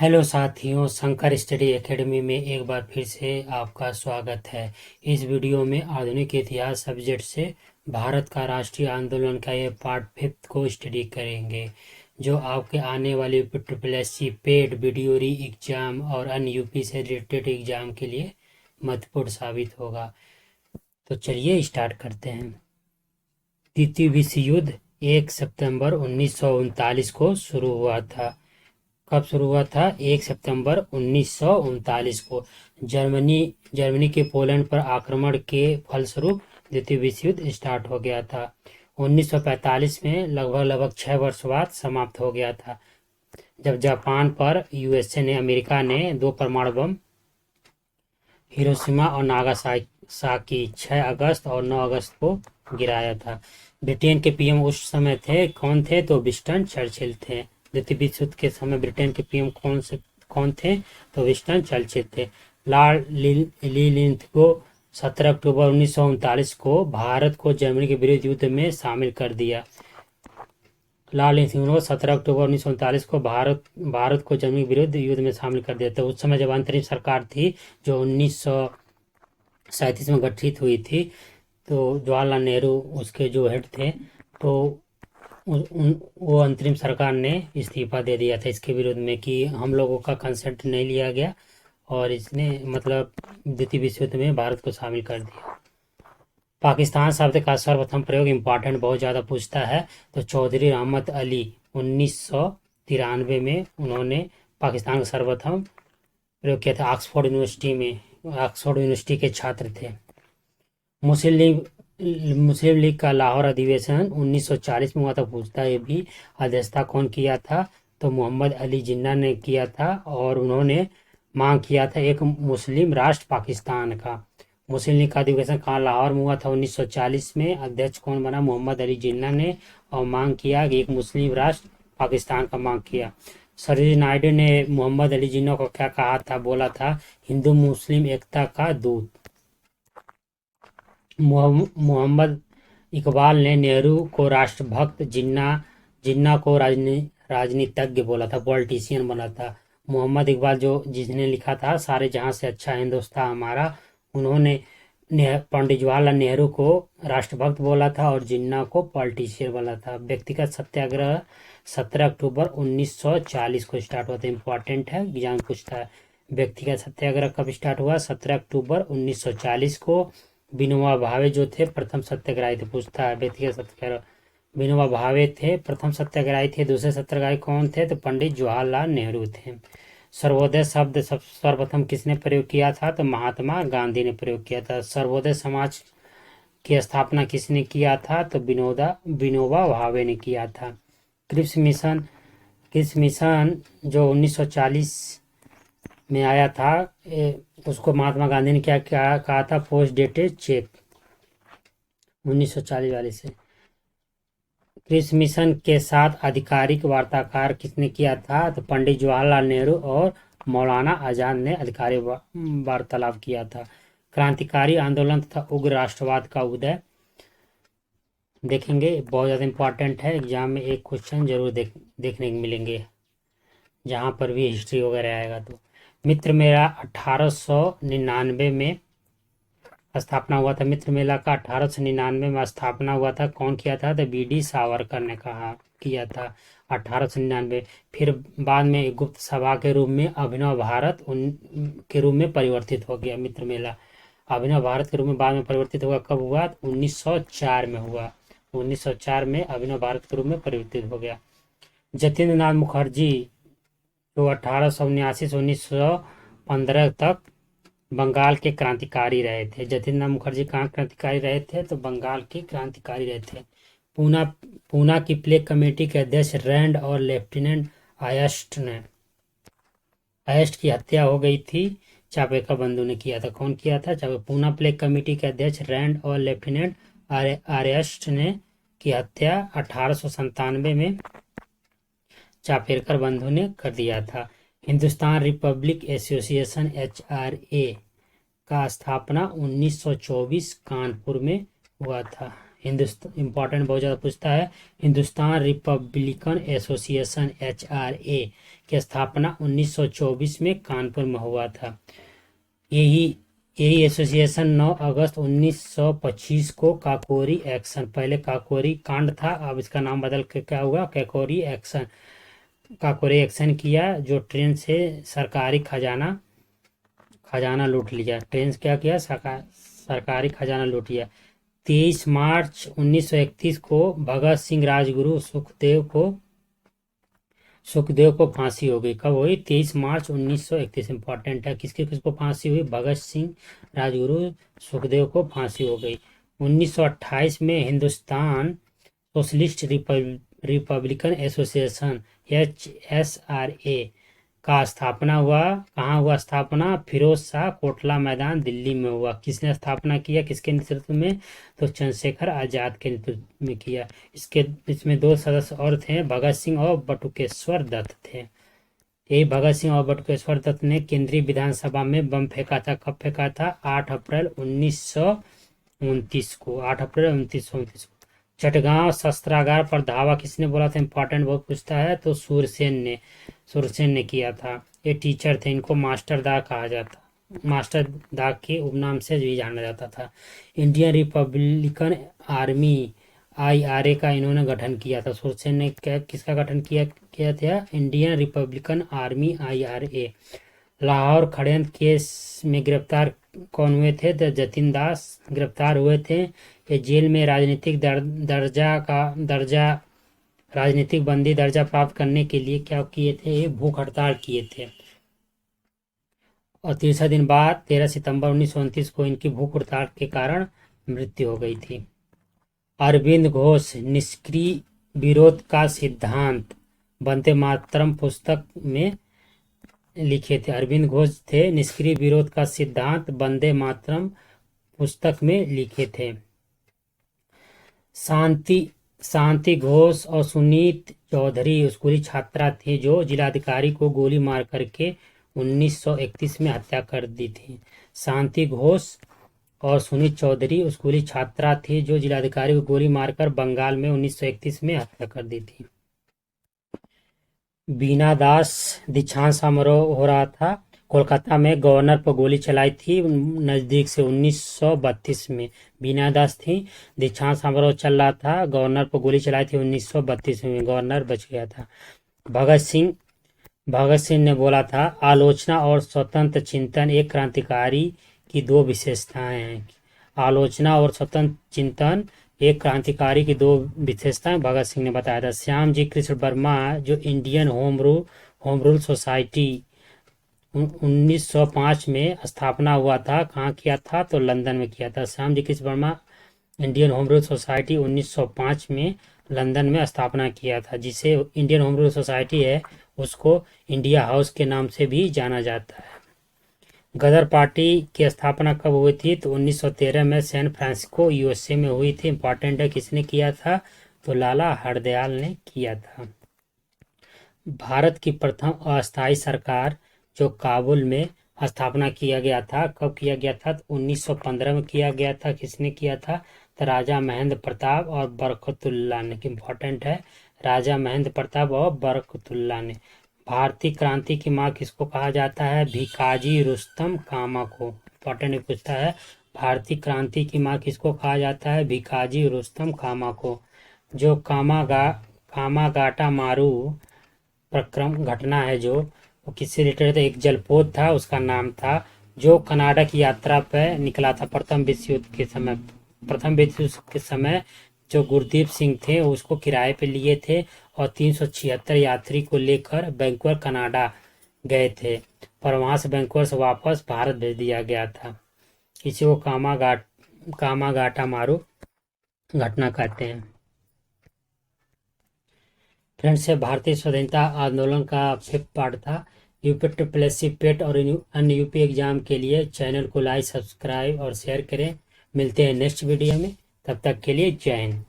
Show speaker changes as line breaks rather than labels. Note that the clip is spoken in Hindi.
हेलो साथियों, शंकर स्टडी एकेडमी में एक बार फिर से आपका स्वागत है। इस वीडियो में आधुनिक इतिहास सब्जेक्ट से भारत का राष्ट्रीय आंदोलन का ये पार्ट 5 को स्टडी करेंगे, जो आपके आने वाली SSC पेड वीडियो री एग्जाम और अन्य यूपी से रिलेटेड एग्जाम के लिए महत्वपूर्ण साबित होगा। तो चलिए स्टार्ट करते हैं। द्वितीय विश्व युद्ध 1 सितंबर 1939 को शुरू हुआ था। कब शुरू हुआ था? 1 सितंबर 1939 को जर्मनी के पोलैंड पर आक्रमण के फलस्वरूप द्वितीय विश्व युद्ध स्टार्ट हो गया था। 1945 में लगभग 6 वर्ष बाद समाप्त हो गया था, जब जापान पर अमेरिका ने 2 परमाणु बम हिरोशिमा और नागासाकी 6 अगस्त और 9 अगस्त को गिराया था। ब्रिटेन के पीएम उस समय कौन थे? तो विंस्टन चर्चिल थे। द्वितीय विश्व युद्ध के समय ब्रिटेन के पीएम कौन थे? तो विंस्टन चर्चिल थे। लॉर्ड लिलिथगो 17 अक्टूबर 1939 को भारत को जर्मनी के विरुद्ध युद्ध में शामिल कर दिया। लॉर्ड लिलिथगो 17 अक्टूबर 1939 को भारत को जर्मनी के विरुद्ध युद्ध में शामिल कर दिया था। उस समय जब अंतरिम सरकार थी, जो 1937 में गठित हुई थी, तो जवाहरलाल नेहरू उसके जो हेड थे, तो वो अंतरिम सरकार ने इस्तीफा दे दिया था इसके विरोध में कि हम लोगों का कंसेंट नहीं लिया गया, और इसने मतलब द्वितीय विश्व युद्ध में भारत को शामिल कर दिया। पाकिस्तान शब्द का सर्वप्रथम प्रयोग इम्पॉर्टेंट बहुत ज़्यादा पूछता है, तो चौधरी रहमत अली 1993 में उन्होंने पाकिस्तान का सर्वप्रथम प्रयोग किया था। ऑक्सफोर्ड यूनिवर्सिटी के छात्र थे। मुस्लिम लीग का लाहौर अधिवेशन 1940 में हुआ था। पूछता है भी अध्यक्षता कौन किया था? तो मोहम्मद अली जिन्ना ने किया था, और उन्होंने मांग किया था एक मुस्लिम राष्ट्र पाकिस्तान का। मुस्लिम लीग का अधिवेशन कहाँ? लाहौर में हुआ था 1940 में। अध्यक्ष कौन बना? मोहम्मद अली जिन्ना ने, और मांग किया कि एक मुस्लिम राष्ट्र पाकिस्तान का मांग किया। सरोजिनी नायडू ने मोहम्मद अली जिन्ना को क्या कहा था? बोला था हिंदू मुस्लिम एकता का दूत। मोहम्मद इकबाल ने नेहरू को राष्ट्रभक्त, जिन्ना को राजनीतिज्ञ बोला था, पॉलिटिशियन बोला था। मोहम्मद इकबाल जिसने लिखा था सारे जहां से अच्छा हिंदुस्तान हमारा, उन्होंने पंडित जवाहरलाल नेहरू को राष्ट्रभक्त बोला था और जिन्ना को पॉलिटिशियन बोला था। व्यक्तिगत सत्याग्रह 17 अक्टूबर 1940 को स्टार्ट हुआ था। इंपॉर्टेंट है, एग्जाम पूछता है। व्यक्तिगत सत्याग्रह कब स्टार्ट हुआ? 17 अक्टूबर 1940 को। विनोबा भावे जो थे प्रथम सत्याग्रही थे। पूछता है व्यक्तिगत सत्याग्रह। विनोबा भावे थे प्रथम सत्याग्रही थे। दूसरे सत्याग्रही कौन थे? तो पंडित जवाहरलाल नेहरू थे। सर्वोदय शब्द सर्वप्रथम किसने प्रयोग किया था? तो महात्मा गांधी ने प्रयोग किया था। सर्वोदय समाज की स्थापना किसने किया था? तो विनोबा भावे ने किया था। क्रिप्स मिशन जो 1940 में आया था, उसको महात्मा गांधी ने क्या कहा था? पोस्ट डेटेड चेक 1940 वाले से। क्रिप्स मिशन के साथ आधिकारिक वार्ताकार किसने किया था? तो पंडित जवाहरलाल नेहरू और मौलाना आजाद ने आधिकारिक वार्तालाप किया था। क्रांतिकारी आंदोलन तथा उग्र राष्ट्रवाद का उदय देखेंगे, बहुत ज़्यादा इंपॉर्टेंट है। एग्जाम में एक क्वेश्चन जरूर देखने को मिलेंगे, जहाँ पर भी हिस्ट्री वगैरह आएगा। तो मित्र मेला 1899 में स्थापना हुआ था। मित्र मेला का 1899 में स्थापना हुआ था। कौन किया था? तो BD सावरकर ने किया था 1899। फिर बाद में गुप्त सभा के रूप में अभिनव भारत के रूप में परिवर्तित हो गया। मित्र मेला अभिनव भारत के रूप में बाद में परिवर्तित हुआ। कब हुआ? 1904 में हुआ। 1904 में अभिनव भारत के रूप में परिवर्तित हो गया। जतीन्द्र नाथ मुखर्जी जो 1879 से 1915 तक बंगाल के क्रांतिकारी रहे थे। जतीन्द्र नाथ मुखर्जी कहाँ क्रांतिकारी रहे थे? तो बंगाल के क्रांतिकारी रहे थे। पूना की प्लेग कमेटी के अध्यक्ष रैंड और लेफ्टिनेंट अयस्ट की हत्या हो गई थी। चापेकर बंधु ने किया था। कौन किया था? पूना प्लेग कमेटी के अध्यक्ष रैंड और लेफ्टिनेंट अयस्ट ने की हत्या 1897 में चापेकर बंधु ने कर दिया था। हिंदुस्तान रिपब्लिक एसोसिएशन HRA का स्थापना 1924 कानपुर में हुआ था। हिंदुस्तान इम्पोर्टेंट बहुत ज़्यादा पूछता है। हिंदुस्तान रिपब्लिकन एसोसिएशन HRA की स्थापना 1924 में कानपुर में हुआ था। यही यही एसोसिएशन 9 अगस्त 1925 को काकोरी एक्शन, पहले काकोरी कांड था, अब इसका नाम बदल के क्या हुआ, काकोरी एक्शन, काकोरी एक्शन किया, जो ट्रेन से सरकारी खजाना लूट लिया। ट्रेन से क्या किया, सरकारी खजाना लूट लिया। 23 मार्च 1931 को भगत सिंह राजगुरु सुखदेव को फांसी हो गई। कब हुई, 23 मार्च 1931। इंपॉर्टेंट है, किसको फांसी हुई, भगत सिंह राजगुरु सुखदेव को फांसी हो गई। 1928 में Hindustan socialist Republican association HSRA का स्थापना हुआ। कहाँ हुआ स्थापना, फिरोज शाह कोटला मैदान दिल्ली में हुआ। किसने स्थापना किया, किसके नेतृत्व में, तो चंद्रशेखर आजाद के नेतृत्व में किया। इसमें 2 सदस्य और थे, भगत सिंह और बटुकेश्वर दत्त थे। यही भगत सिंह और बटुकेश्वर दत्त ने केंद्रीय विधानसभा में बम फेंका था। कब फेंका था, 8 अप्रैल 1929 को, 8 अप्रैल 1929 को। चटगांव शस्त्रागार पर धावा किसने बोला था, इंपॉर्टेंट बहुत पूछता है, तो सूरसेन ने किया था। ये टीचर थे, इनको मास्टर दाग कहा जाता, मास्टर दाग के उपनाम से भी जाना जाता था। इंडियन रिपब्लिकन आर्मी IRA का इन्होंने गठन किया था। सूरसेन ने किसका गठन किया था, Indian Republican army IRA। Lahore षड्यंत्र केस में गिरफ्तार कौन हुए थे, तो जतिन दास गिरफ्तार हुए थे। ये जेल में राजनीतिक बंदी दर्जा प्राप्त करने के लिए क्या किए थे, ये भूख हड़ताल किए थे। और 30 दिन बाद 13 सितंबर 1929 को इनकी भूख हड़ताल के कारण मृत्यु हो गई थी। अरविंद घोष निष्क्रिय विरोध का सिद्धांत वंदे मातरम पुस्तक में लिखे थे। अरविंद घोष थे, निष्क्रिय विरोध का सिद्धांत वंदे मातरम पुस्तक में लिखे थे। शांति घोष और सुनीत चौधरी स्कूली छात्रा थी जो जिलाधिकारी को गोली मार करके 1931 में हत्या कर दी थी। शांति घोष और सुनीत चौधरी स्कूली छात्रा थी जो जिलाधिकारी को गोली मारकर बंगाल में 1931 में हत्या कर दी थी। बीना दास दीक्षांत समारोह हो रहा था कोलकाता में, गवर्नर पर गोली चलाई थी नज़दीक से 1932 में। बीना दास थी, दीक्षांत समारोह चल रहा था, गवर्नर पर गोली चलाई थी 1932 में, गवर्नर बच गया था। भगत सिंह ने बोला था, आलोचना और स्वतंत्र चिंतन एक क्रांतिकारी की 2 विशेषताएं हैं। आलोचना और स्वतंत्र चिंतन एक क्रांतिकारी की 2 विशेषताएं भगत सिंह ने बताया था। श्याम जी कृष्ण वर्मा जो इंडियन होम रूल सोसाइटी 1905 में स्थापना हुआ था, कहाँ किया था, तो लंदन में किया था। Shyam ji Krishna Varma Indian home rule society 1905 में लंदन में स्थापना किया था। जिसे इंडियन होम रूल सोसाइटी है उसको इंडिया हाउस के नाम से भी जाना जाता है। गदर पार्टी की स्थापना कब हुई थी, तो 1913 में सैन फ्रांसिस्को USA में हुई थी। इंपॉर्टेंट है, किसने किया था, तो लाला हरदयाल ने किया था। भारत की प्रथम अस्थायी सरकार जो काबुल में स्थापना किया गया था, कब किया गया था, तो 1915 में किया गया था। किसने किया था, तो राजा महेंद्र प्रताप और बरकतुल्ला ने। इंपॉर्टेंट है, राजा महेंद्र प्रताप और बरकतुल्ला ने। भारतीय क्रांति की माँ किसको कहा जाता है, भिकाजी रुस्तम कामा को। इंपॉर्टेंट पूछता है, भारतीय क्रांति की माँ किसको कहा जाता है, भिकाजी रुस्तम कामा को। जो कामागाटा मारू प्रक्रम घटना है जो वो किससे रिलेटेड था, एक जलपोत था, उसका नाम था, जो कनाडा की यात्रा पर निकला था प्रथम विश्व युद्ध के समय जो गुरदीप सिंह थे उसको किराए पे लिए थे और 376 यात्री को लेकर वैंकूवर कनाडा गए थे, पर वहां से वैंकूवर से वापस भारत भेज दिया गया था। इसी को कामागाटा मारू घटना कहते हैं। फ्रेंड्स, से भारतीय स्वतंत्रता आंदोलन का 5th पार्ट था। यूपीएससी पेट और अन्य यूपी एग्जाम के लिए चैनल को लाइक, सब्सक्राइब और शेयर करें। मिलते हैं नेक्स्ट वीडियो में, तब तक के लिए जय हिंद।